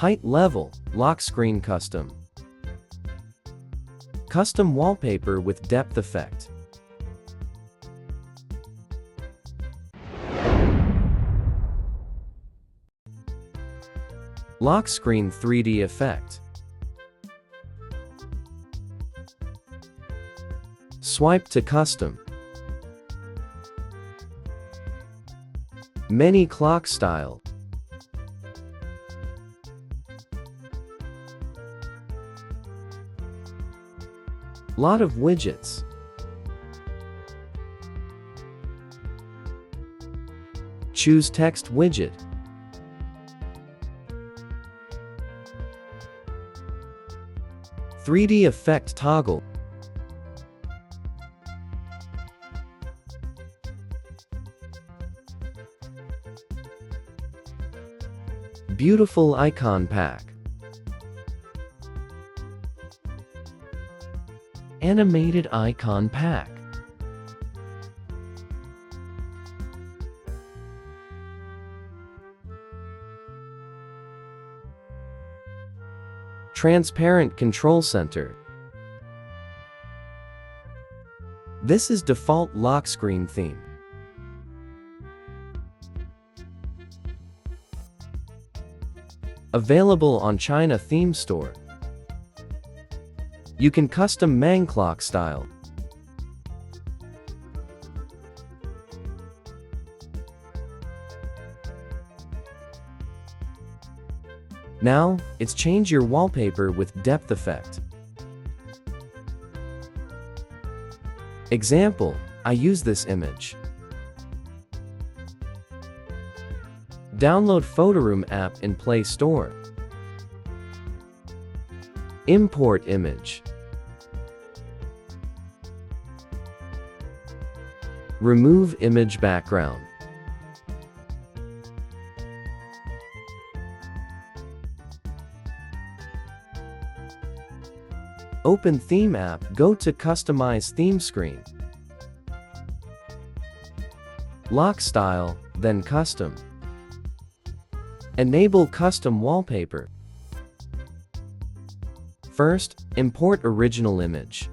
Height level, lock screen custom. Custom wallpaper with depth effect. Lock screen 3D effect. Swipe to custom. Many clock style. Lot of widgets. Choose text widget. "3D effect toggle." Beautiful icon pack. Animated icon pack. Transparent control center. This is default lock screen theme. Available on China Theme Store. You can custom Mang clock style. Now, it's change your wallpaper with depth effect. Example, I use this image. Download Photoroom app in Play Store. Import image. Remove image background. Open Theme app, go to Customize Theme screen. Lock style, then Custom. Enable custom wallpaper. First, import original image.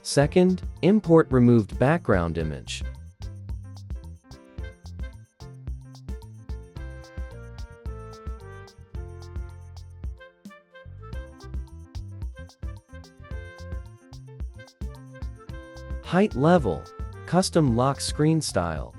Second, import removed background image. Height level, custom lock screen style.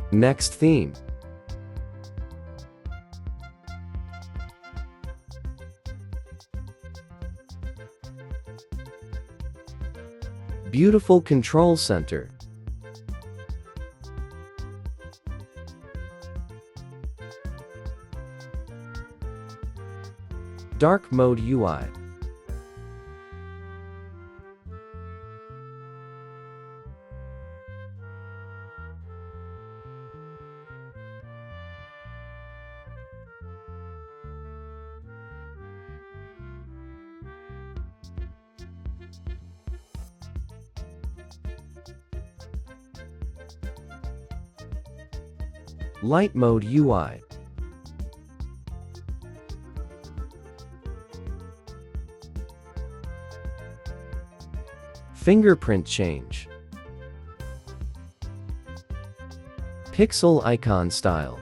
Next theme. Beautiful control center. Dark mode UI. Light mode UI. Fingerprint change. Pixel icon style.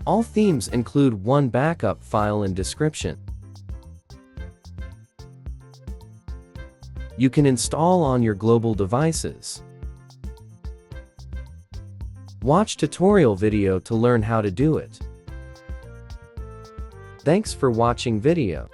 All themes include one backup file in description. You can install on your global devices. Watch tutorial video to learn how to do it. Thanks for watching video.